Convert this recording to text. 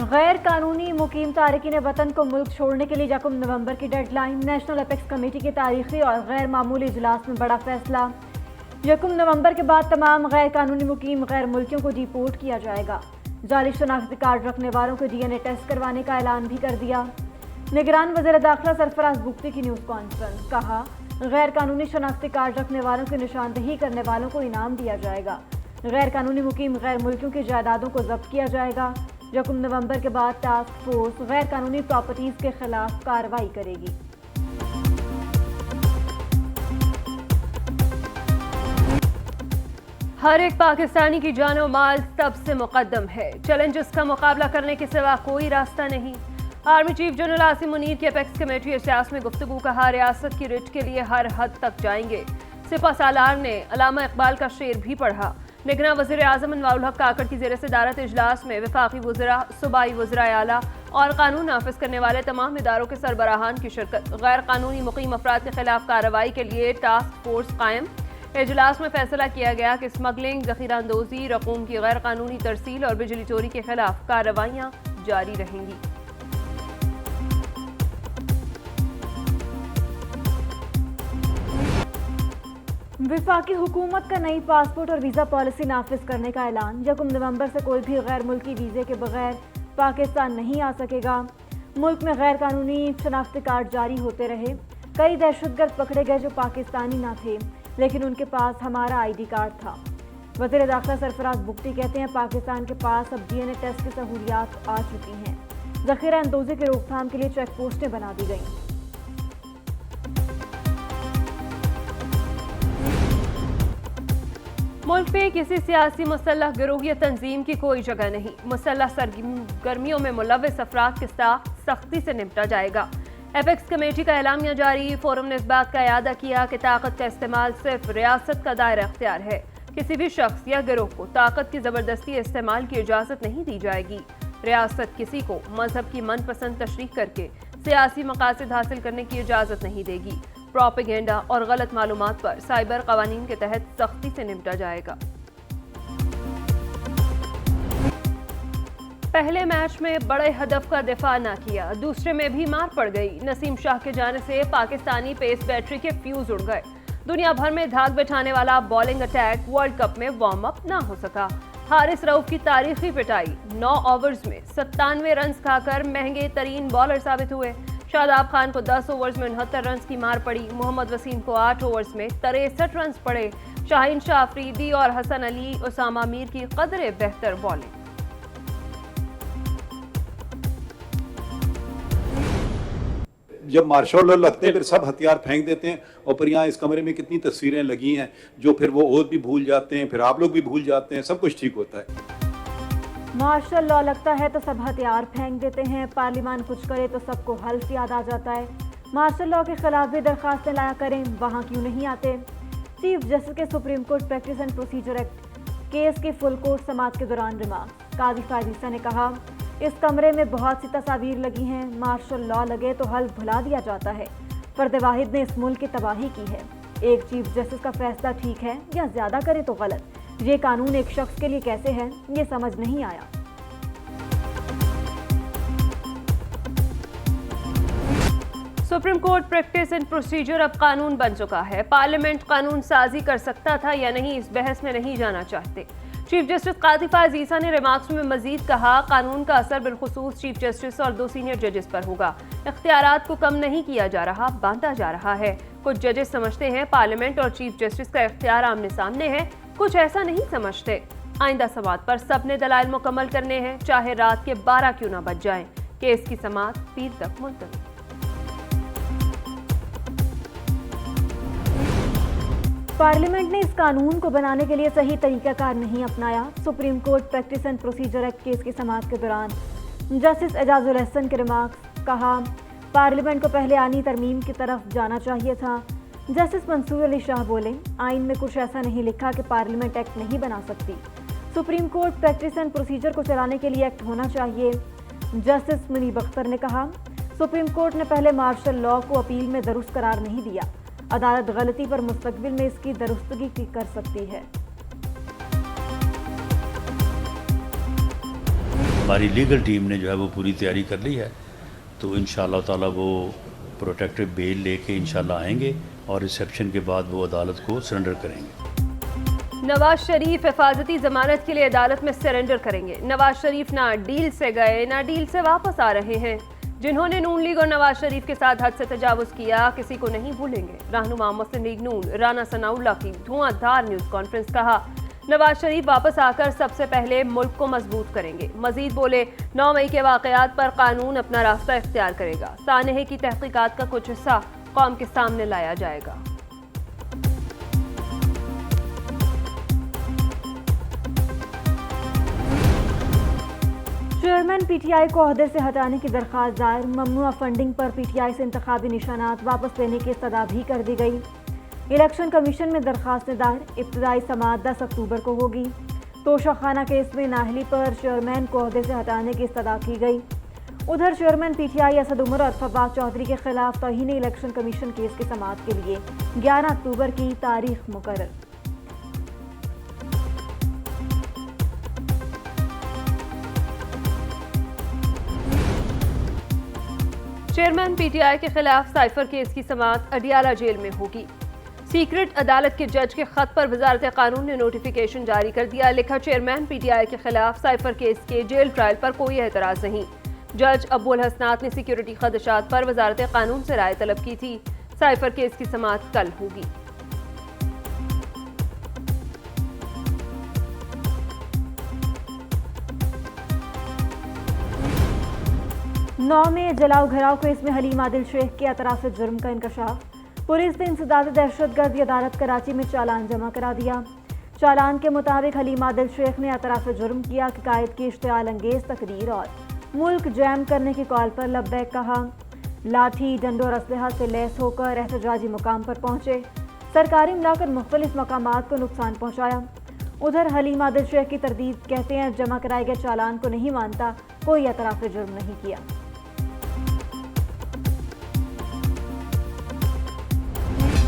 गैर कानूनी मुकीम तारकीन वतन को मुल्क छोड़ने के लिए 1 नवंबर की डेडलाइन। नेशनल एपेक्स कमेटी की तारीखी और गैर मामूली इजलास में बड़ा फैसला। 1 नवंबर के बाद तमाम गैर कानूनी मुकीम गैर मुल्कियों को डिपोर्ट किया जाएगा। जाली शनाख्ती कार्ड रखने वालों को DNA टेस्ट करवाने का ऐलान भी कर दिया। निगरान वज़ीर दाखिला सरफराज बुख्ती की न्यूज़ कॉन्फ्रेंस। कहा, गैर कानूनी शनाख्ती कार्ड रखने वालों की निशानदही करने वालों को इनाम दिया जाएगा। गैर कानूनी मुकीम गैर मुल्कियों की जायदादों को जब्त किया जाएगा। 1 नवंबर के बाद टास्क फोर्स गैर कानूनी प्रॉपर्टीज के खिलाफ कार्रवाई करेगी। हर एक पाकिस्तानी की जान और माल तब से मुकद्दम है। चैलेंजेस का मुकाबला करने के सिवा कोई रास्ता नहीं। Army chief general Asim Munir की एपेक्स कमेटी इजलास में गुफ्तगू। कहा, रियासत की रिट के लिए हर हद तक जाएंगे। सिपा सालार ने अलामा इकबाल का शेर भी पढ़ा। निगरान वज़ीर आज़म अनवारुल हक काकड़ की ज़ेर सदारत इजलास में वफाकी वज़रा, सूबाई वज़रा आला और कानून नाफिज करने वाले तमाम इदारों के सरबराहान की शिरकत। गैर कानूनी मुकीम अफराद के खिलाफ कार्रवाई के लिए टास्क फोर्स कायम। इजलास में फैसला किया गया कि स्मगलिंग, ज़ख़ीरा अंदोज़ी, रकूम की गैर कानूनी तरसील और बिजली चोरी के खिलाफ कार्रवाइयाँ जारी रहेंगी। वफाकी हुकूमत का नई पासपोर्ट और वीज़ा पॉलिसी नाफिज करने का ऐलान। 1 नवंबर से कोई भी गैर मुल्की वीज़े के बगैर पाकिस्तान नहीं आ सकेगा। मुल्क में गैर कानूनी शनाख्ती कार्ड जारी होते रहे। कई दहशतगर्द पकड़े गए जो पाकिस्तानी ना थे, लेकिन उनके पास हमारा ID कार्ड था। वज़ीर दाखिला सरफराज बुख्ती कहते हैं, पाकिस्तान के पास अब DNA टेस्ट की सहूलियात आ चुकी हैं। ज़ख़ीरा अंदोज़ी की रोकथाम के लिए चेक पोस्टें बना दी गई। मुल्क में किसी सियासी मुसल्लह गिरोह या तंजीम की कोई जगह नहीं। मुसल्लह सरगर्मियों में मुलव्वस अफराद के साथ सख्ती से निपटा जाएगा। एपेक्स कमेटी का एलामिया जारी। फोरम ने इस बात का इयादा किया कि ताकत का इस्तेमाल सिर्फ रियासत का दायरा इख्तियार है। किसी भी शख्स या गिरोह को ताकत की जबरदस्ती इस्तेमाल की इजाज़त नहीं दी जाएगी। रियासत किसी को मजहब की मनपसंद तशरीह करके सियासी मकासद हासिल करने की इजाज़त नहीं देगी। प्रोपेगेंडा और गलत मालूमात पर साइबर कवानीन के तहत सख्ती से निपटा जाएगा। पहले मैच में बड़े हदफ का दिफा ना किया, दूसरे में भी मार पड़ गई। नसीम शाह के जाने से पाकिस्तानी पेस बैटरी के फ्यूज उड़ गए। दुनिया भर में धाक बैठाने वाला बॉलिंग अटैक वर्ल्ड कप में वार्म अप ना हो सका। हारिस रऊफ की तारीखी पिटाई। 9 ओवर्स में 97 रन खाकर महंगे तरीन बॉलर साबित हुए। शादाब खान को 10 ओवर्स में 69 रन की मार पड़ी। मोहम्मद वसीम को 8 ओवर्स में 63 रन पड़े। शाहीन शाह अफरीदी और हसन अली, उसामा मीर की कदरे बेहतर बॉलिंग। जब मार्शल लॉ लगते हैं फिर सब हथियार फेंक देते हैं। और फिर यहाँ इस कमरे में कितनी तस्वीरें लगी हैं जो फिर वो ओद भी भूल जाते हैं, फिर आप लोग भी भूल जाते हैं, सब कुछ ठीक होता है। मार्शल लॉ लगता है तो सब हथियार फेंक देते हैं। पार्लियामान कुछ करे तो सबको हल्फ याद आ जाता है। मार्शल लॉ के खिलाफ भी दरखास्तें लाया करें, वहाँ क्यों नहीं आते। चीफ जस्टिस के supreme court practice and procedure act case के फुल कोर्ट समाअत के दौरान रिमार्क। काजी फायजीसा ने कहा, इस कमरे में बहुत सी तस्वीर लगी हैं। मार्शल लॉ लगे तो हल्फ भुला दिया जाता है। फर्द वाहिद ने इस मुल्क की तबाही की है। एक चीफ जस्टिस का फैसला ठीक है या ज्यादा करें तो गलत। ये कानून एक शख्स के लिए कैसे है, ये समझ नहीं आया। Supreme court practice and procedure अब कानून बन चुका है। पार्लियामेंट कानून साजी कर सकता था या नहीं, इस बहस में नहीं जाना चाहते। चीफ जस्टिस काजी फायजीसा ने रिमार्क्स में मजीद कहा, कानून का असर बिलखुसूस चीफ जस्टिस और 2 सीनियर जजेस पर होगा। इख्तियारात को कम नहीं किया जा रहा, बांधा जा रहा है। कुछ जजेस समझते हैं पार्लियामेंट और चीफ जस्टिस का इख्तियार आमने सामने है, कुछ ऐसा नहीं समझते। आइंदा समाअत पर सबने दलाइल मुकम्मल करने हैं, चाहे रात के 12 क्यों ना बज जाएं। केस की समाअत पीर तक मुलतवी। पार्लियामेंट ने इस कानून को बनाने के लिए सही तरीकाकार नहीं अपनाया। Supreme court practice and procedure act case की समाअत के दौरान जस्टिस एजाजुल अहसन के रिमार्क्स। कहा, पार्लियामेंट को पहले आनी तरमीम की तरफ जाना चाहिए था। जस्टिस मंसूर अली शाह बोले, आइन में कुछ ऐसा नहीं लिखा कि पार्लियामेंट एक्ट नहीं बना सकती। Supreme court practice and procedure को चलाने के लिए एक्ट होना चाहिए। जस्टिस मुनीब अख्तर ने कहा, सुप्रीम कोर्ट ने पहले मार्शल लॉ को अपील में दुरुस्त करार नहीं दिया। अदालत गलती पर मुस्तकबिल में इसकी दुरुस्तगी कर सकती है। हमारी लीगल टीम ने जो है वो पूरी तैयारी कर ली है, तो इंशाअल्लाह ताला वो प्रोटेक्टिव बेल लेके इंशाअल्लाह आएंगे और रिसेप्शन के बाद वो अदालत को सरेंडर करेंगे। नवाज शरीफ हिफाजती जमानत के लिए अदालत में सरेंडर करेंगे। नवाज शरीफ ना डील से गए ना डील से वापस आ रहे हैं। जिन्होंने नून लीग और नवाज शरीफ के साथ हद से तजावुज किया किसी को नहीं भूलेंगे। रहनुमा मुस्लिम लीग नून राना सनाउल्लाह की धुआंधार न्यूज कॉन्फ्रेंस। कहा नवाज शरीफ वापस आकर सबसे पहले मुल्क को मजबूत करेंगे। मजीद बोले 9 मई के वाकयात पर कानून अपना रास्ता इख्तियार करेगा। सानहे की तहकीकात का कुछ हिस्सा कौम के सामने लाया जाएगा। चेयरमैन पीटीआई को ओहदे से हटाने की दरख्वास्त दायर। ममनुआ फंडिंग पर पीटीआई से इंतखाबी निशानात वापस लेने की इस्तदा भी कर दी गई। इलेक्शन कमीशन में दरख्वास्त दायर। इब्तदाई समाअत 10 अक्टूबर को होगी। तोशाखाना केस में नाहली पर चेयरमैन को ओहदे से हटाने की इस्तदा की गई। उधर चेयरमैन पीटीआई असद उमर और फवाद चौधरी के खिलाफ तौहीन इलेक्शन कमीशन केस की समाअत के लिए 11 अक्टूबर की तारीख मुकर्रर। चेयरमैन पीटीआई के खिलाफ साइफर केस की समाअत अडियाला जेल में होगी। सीक्रेट अदालत के जज के खत पर वजारत कानून ने नोटिफिकेशन जारी कर दिया। लिखा चेयरमैन पीटीआई के खिलाफ साइफर केस के जेल ट्रायल पर कोई एतराज नहीं। जज अब्बुल हसनात ने सिक्योरिटी खदशात पर वजारत कानून से राय तलब की थी। साइफर केस की समाअत कल होगी। 9 में जलाओ घराव केस में हलीम आदिल शेख के अतराफ जुर्म का इंकशाफ। पुलिस ने इंसदाद दहशतगर्दी अदालत कराची में चालान जमा करा दिया। चालान के मुताबिक हलीम आदिल शेख ने अतराफ जुर्म किया कि कायद की इश्तियाल अंगेज तकरीर और मुल्क जैम करने की कॉल पर लब्बैक कहा। लाठी डंडों और असलहा से लैस होकर एहतजाजी मुकाम पर पहुंचे। सरकारी मिलाकर मुख्तलिफ मकामात को नुकसान पहुंचाया। उधर हलीम आदिल शेख की तरदीद कहते हैं जमा कराए गए चालान को नहीं मानता, कोई एतराफ जुर्म नहीं किया।